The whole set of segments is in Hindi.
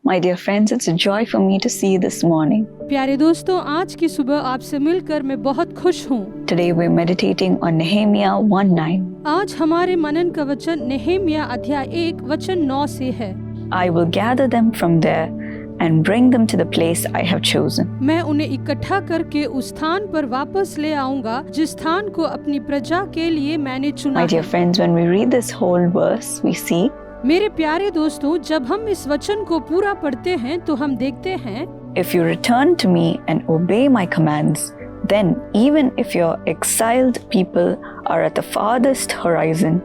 My dear friends, it's a joy for me to see you this morning. प्यारे दोस्तों, आज की सुबह आपसे मिलकर मैं बहुत खुश हूँ। Today we're meditating on Nehemiah 1:9. आज हमारे मनन का वचन नेहेमिया अध्याय 1 वचन 9 से है। I will gather them from there and bring them to the place I have chosen. मैं उन्हें इकट्ठा करके उस स्थान पर वापस ले आऊंगा जिस स्थान को अपनी प्रजा के लिए मैंने चुना My dear है। friends, when we read this whole verse, we see मेरे प्यारे दोस्तों, जब हम इस वचन को पूरा पढ़ते हैं तो हम देखते हैं, if you return to me and obey my commands, then even if your exiled people are at the farthest horizon,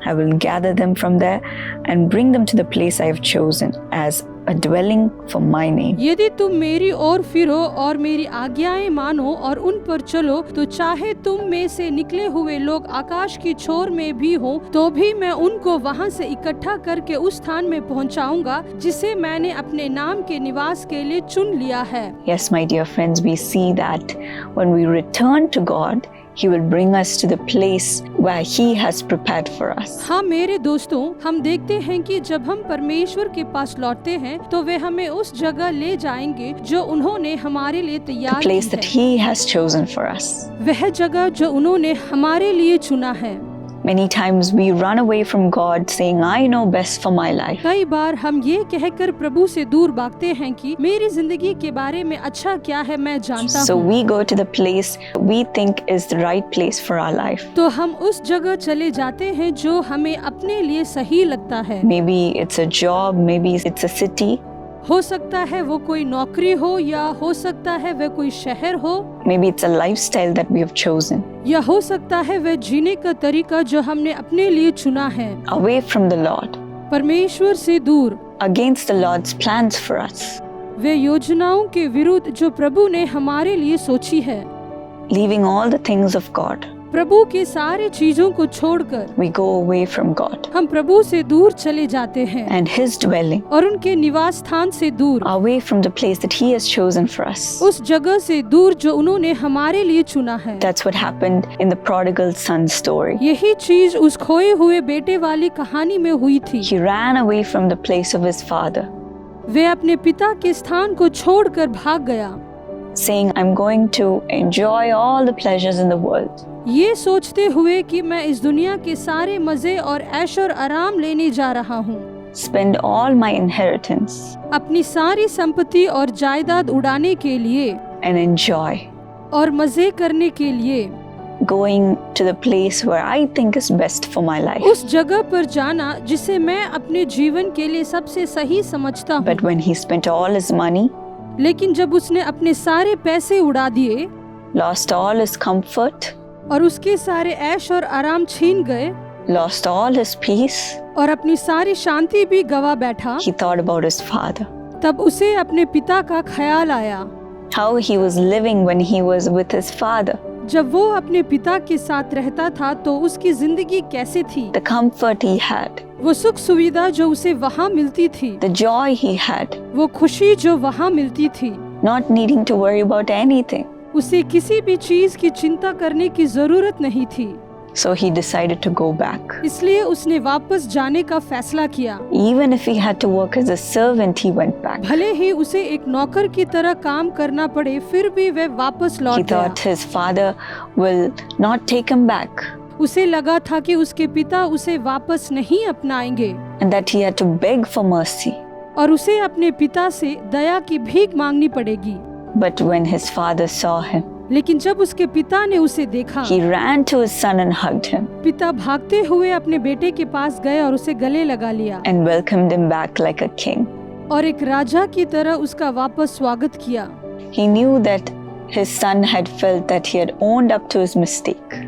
I will gather them from there and bring them to the place I have chosen as a dwelling for my name. यदि तुम मेरी ओर फिरो और मेरी आज्ञाएं मानो और उन पर चलो, तो चाहे तुम में से निकले हुए लोग आकाश की छोर में भी हो, तो भी मैं उनको वहां से इकट्ठा करके उस स्थान में पहुंचाऊंगा जिसे मैंने अपने नाम के निवास के लिए चुन लिया है। Yes, my dear friends, we see that when we return to God, He will bring us to the place where He has prepared for us. हाँ मेरे दोस्तों, हम देखते हैं कि जब हम परमेश्वर के पास लौटते हैं तो वे हमें उस जगह ले जाएंगे जो उन्होंने हमारे लिए The तैयार place की that है। He has chosen for us. वह जगह जो उन्होंने हमारे लिए चुना है। Many times we run away from God saying, I know best for my life. कई बार हम ये कहकर प्रभु से दूर भागते हैं कि मेरी जिंदगी के बारे में अच्छा क्या है मैं जानता So हूँ। we go to the place we think is the right place for our life. तो हम उस जगह चले जाते हैं जो हमें अपने लिए सही लगता है। Maybe it's a job, maybe it's a city, हो सकता है वो कोई नौकरी हो या हो सकता है वह कोई शहर हो maybe it's a lifestyle that we have chosen. या हो सकता है वह जीने का तरीका जो हमने अपने लिए चुना है। Away from the Lord, परमेश्वर से दूर, against the Lord's plans for us, वे योजनाओं के विरुद्ध जो प्रभु ने हमारे लिए सोची है। leaving all the things of God. प्रभु के सारे चीजों को छोड़कर We go away from God हम प्रभु से दूर चले जाते हैं and His dwelling, और उनके निवास स्थान से दूर, away from the place that He has chosen for us. उस जगह से दूर जो उन्होंने हमारे लिए चुना है। That's what happened in the prodigal son story. यही चीज उस खोए हुए बेटे वाली कहानी में हुई थी। He ran away from the place of his father, वे अपने पिता के स्थान को छोड़कर भाग गया, saying, I'm going to enjoy all the pleasures in the world. ये सोचते हुए कि मैं इस दुनिया के सारे मजे और ऐश और आराम लेने जा रहा हूँ, Spend all my inheritance अपनी सारी संपत्ति और जायदाद उड़ाने के लिए and enjoy और मजे करने के लिए, going to the place where I think is best for my life. उस जगह पर जाना जिसे मैं अपने जीवन के लिए सबसे सही समझता हूँ। But when he spent all his money, लेकिन जब उसने अपने सारे पैसे उड़ा दिए lost all his comfort, और उसके सारे ऐश और आराम छीन गए lost all his peace, और अपनी सारी शांति भी गवा बैठा, he thought about his father. तब उसे अपने पिता का ख्याल आया। How he was living when he was with his father. जब वो अपने पिता के साथ रहता था तो उसकी जिंदगी कैसे थी, The comfort he had, वो सुख सुविधा जो उसे वहाँ मिलती थी, the joy he had, वो खुशी जो वहाँ मिलती थी, not needing to worry about anything. उसे किसी भी चीज की चिंता करने की जरूरत नहीं थी। So he decided to go back. इसलिए उसने वापस जाने का फैसला किया। Even if he had to work as a servant, he went back. भले ही उसे एक नौकर की तरह काम करना पड़े, फिर भी वह वापस लौट He गया। thought his father will not take him back उसे लगा था कि उसके पिता उसे वापस नहीं अपनाएंगे and that he had to beg for mercy. और उसे अपने पिता से दया की भीख मांगनी पड़ेगी। But when his father saw him, लेकिन जब उसके पिता ने उसे देखा, he ran to his son and hugged him पिता भागते हुए अपने बेटे के पास गए और उसे गले लगा लिया and welcomed him back like a king. और एक राजा की तरह उसका वापस स्वागत किया। He knew that his son had felt that he had owned up to his mistake.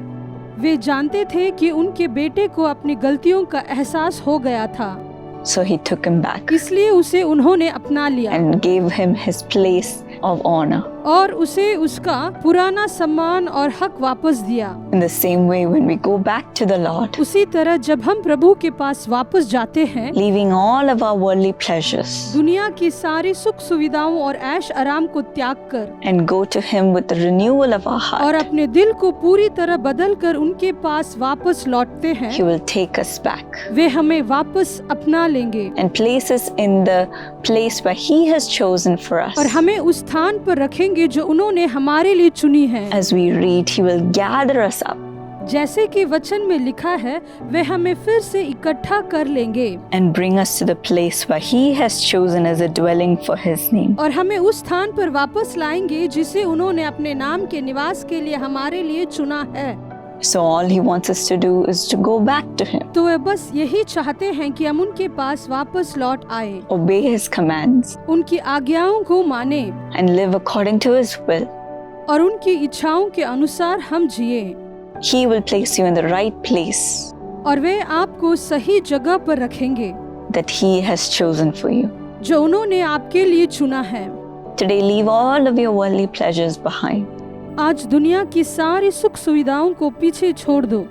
वे जानते थे कि उनके बेटे को अपनी गलतियों का एहसास हो गया था, So he took him back इसलिए उसे उन्होंने अपना लिया and gave him his place of honor. और उसे उसका पुराना सम्मान और हक वापस दिया। In the same way, when we go back to the Lord, उसी तरह जब हम प्रभु के पास वापस जाते हैं, leaving all of our worldly pleasures, दुनिया की सारी सुख सुविधाओं और ऐश आराम को त्याग कर and go to Him with the renewal of our और heart, अपने दिल को पूरी तरह बदल कर उनके पास वापस लौटते हैं, He will take us back वे हमें वापस अपना लेंगे and place us in the place where He has chosen for us. और हमें उस स्थान पर रखेंगे जो उन्होंने हमारे लिए चुनी है। As we read, He will gather us up जैसे कि वचन में लिखा है, वे हमें फिर से इकट्ठा कर लेंगे and bring us to the place where He has chosen as a dwelling for His name. और हमें उस स्थान पर वापस लाएंगे जिसे उन्होंने अपने नाम के निवास के लिए हमारे लिए चुना है। So all He wants us to do is to go back to Him, तो वे बस यही चाहते हैं कि हम उनके पास वापस लौट आए, obey His commands, उनकी आज्ञाओं को माने and live according to His will. और उनकी इच्छाओं के अनुसार हम जिए। He will place you in the right place और वे आपको सही जगह पर रखेंगे that He has chosen for you. जो उन्होंने आपके लिए चुना है। Today, leave all of your worldly pleasures behind. आज दुनिया की सारी सुख सुविधाओं को पीछे छोड़ दो,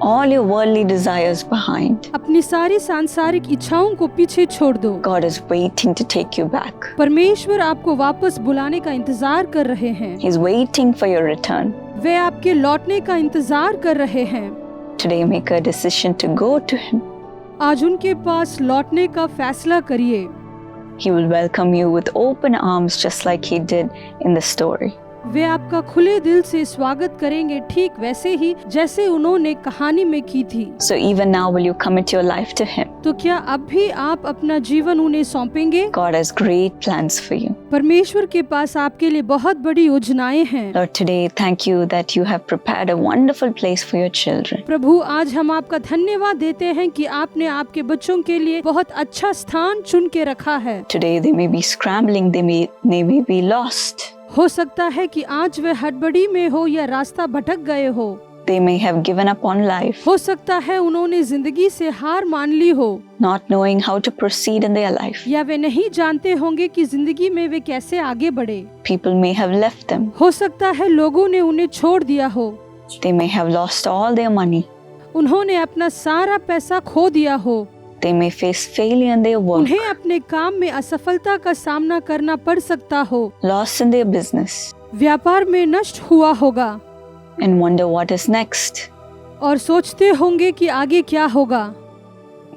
All your worldly desires behind. अपनी सारी सांसारिक इच्छाओं को पीछे छोड़ दो। God is waiting to take you back. परमेश्वर आपको वापस बुलाने का इंतजार कर रहे हैं। He's waiting for your return. वे आपके लौटने का इंतजार कर रहे हैं। Today, make a decision to go to Him. आज उनके पास लौटने का फैसला करिए। He will welcome you with open arms just like He did in the story. वे आपका खुले दिल से स्वागत करेंगे, ठीक वैसे ही जैसे उन्होंने कहानी में की थी। So even now, will you commit your life to Him? तो क्या अब भी आप अपना जीवन उन्हें सौंपेंगे? God has great plans for you. परमेश्वर के पास आपके लिए बहुत बड़ी योजनाएं हैं। Lord, today, thank you that you have prepared a wonderful place for your children. प्रभु, आज हम आपका धन्यवाद देते हैं कि आपने आपके बच्चों के लिए बहुत अच्छा स्थान चुन के रखा है। Today, they may be scrambling, they may be lost. हो सकता है कि आज वे हड़बड़ी में हो या रास्ता भटक गए हो। They may have given up on life, हो सकता है उन्होंने जिंदगी से हार मान ली हो, not knowing how to proceed in their life. या वे नहीं जानते होंगे कि जिंदगी में वे कैसे आगे बढ़े। People may have left them. हो सकता है लोगों ने उन्हें छोड़ दिया हो, They may have lost all their money. उन्होंने अपना सारा पैसा खो दिया हो, They may face failure in their work, उन्हें अपने काम में असफलता का सामना करना पड़ सकता हो, loss in their business, व्यापार में नष्ट हुआ होगा and wonder what is next और सोचते होंगे कि आगे क्या होगा,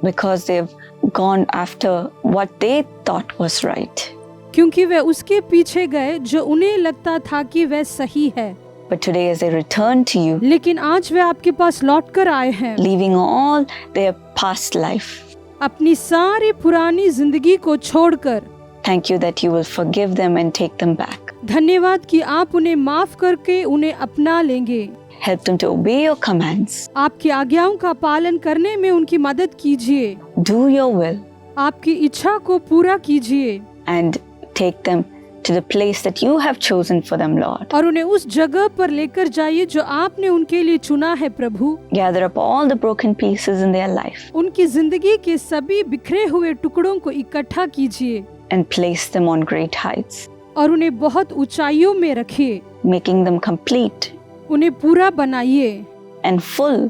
because they've gone after what they thought was right. क्योंकि वे उसके पीछे गए जो उन्हें लगता था कि वह सही है। But today, as they return to you, लेकिन आज वे आपके पास लौट कर आए हैं, leaving all their past life, अपनी सारी पुरानी जिंदगी को छोड़कर। thank you that you will forgive them and take them back. धन्यवाद कि आप उन्हें माफ करके उन्हें अपना लेंगे। Help them to obey your commands, आपकी आज्ञाओं का पालन करने में उनकी मदद कीजिए, do your will, आपकी इच्छा को पूरा कीजिए and take them to the place that you have chosen for them, Lord. और उन्हें उस जगह पर लेकर जाइए जो आपने उनके लिए चुना है। प्रभु, Gather up all the broken pieces in their life उनकी जिंदगी के सभी बिखरे हुए टुकड़ों को इकट्ठा कीजिए and place them on great heights, और उन्हें बहुत ऊंचाइयों में रखिए, making them complete उन्हें पूरा बनाइए and full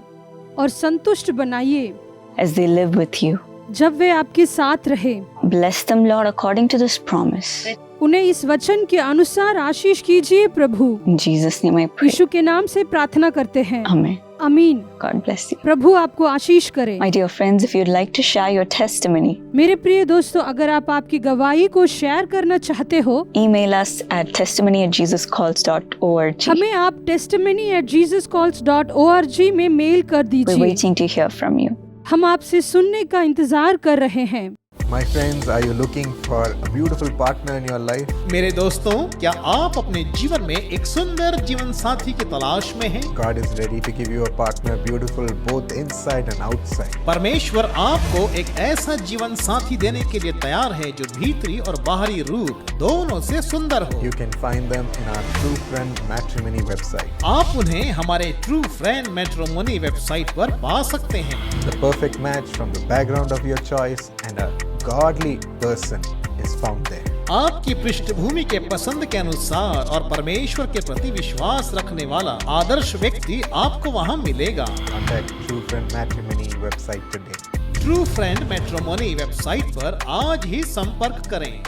और संतुष्ट बनाइए as they live with you. जब वे आपके साथ रहे। Bless them, Lord, according to this promise. उन्हें इस वचन के अनुसार आशीष कीजिए। प्रभु, In Jesus' name I pray. यीशु के नाम से प्रार्थना करते हैं, Amen. आमीन। God bless you. प्रभु आपको आशीष करे। My dear friends, if you'd like to share your testimony, मेरे प्रिय दोस्तों, अगर आप आपकी गवाही को शेयर करना चाहते हो, email us at testimony@jesuscalls.org. हमें आप testimony@jesuscalls.org में मेल कर We're दीजिए। waiting to hear from you. हम आपसे सुनने का इंतजार कर रहे हैं। My friends, are you looking for a beautiful partner in your life? मेरे दोस्तों, क्या आप अपने जीवन में एक सुंदर जीवन साथी की तलाश में हैं? God is ready to give you a partner beautiful both inside and outside. परमेश्वर आपको एक ऐसा जीवन साथी देने के लिए तैयार है जो भीतरी और बाहरी रूप दोनों से सुंदर हो। You can find them in our True Friend Matrimony website. आप उन्हें हमारे ट्रू फ्रेंड मैट्रिमोनी वेबसाइट पर पा सकते हैं। The perfect match from the background of your choice and a godly person is found there. आपकी पृष्ठभूमि के पसंद के अनुसार और परमेश्वर के प्रति विश्वास रखने वाला आदर्श व्यक्ति आपको वहाँ मिलेगा। Contact True Friend Matrimony website today. True friend matrimony website पर आज ही संपर्क करें।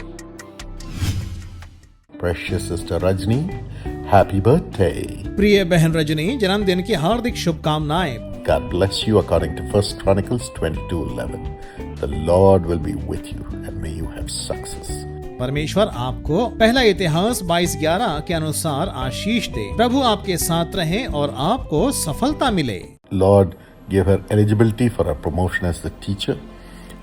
Precious Sister Rajni, happy birthday. प्रिय बहन रजनी, जन्मदिन की हार्दिक शुभकामनाएं। God bless you according to 1 Chronicles 22:11. The Lord will be with you and may you have success. परमेश्वर आपको पहला इतिहास 22:11 के अनुसार आशीष दे। प्रभु आपके साथ रहे और आपको सफलता मिले। Lord, give her eligibility for her promotion as the teacher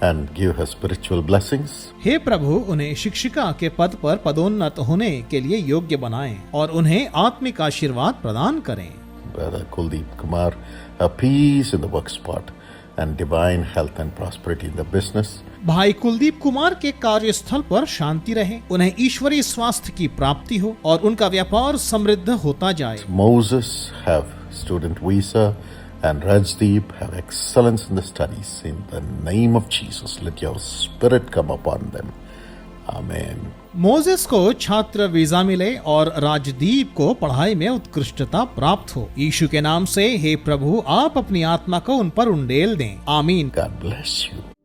and give her spiritual blessings. हे प्रभु, उन्हें शिक्षिका के पद पर पदोन्नत होने के लिए योग्य बनाएं और उन्हें आत्मिक आशीर्वाद प्रदान करें। Brother Kuldeep Kumar, a peace in the work spot and divine health and prosperity in the business. भाई कुलदीप कुमार के कार्यस्थल पर शांति रहे, उन्हें ईश्वरीय स्वास्थ्य की प्राप्ति हो और उनका व्यापार समृद्ध होता जाए। Moses have student visa and Rajdeep have excellence in the studies. In the name of Jesus, let your spirit come upon them. Amen. Moses को छात्र वीजा मिले और राजदीप को पढ़ाई में उत्कृष्टता प्राप्त हो। यीशु के नाम से हे प्रभु, आप अपनी आत्मा को उन पर उंडेल दें। आमीन। God bless you.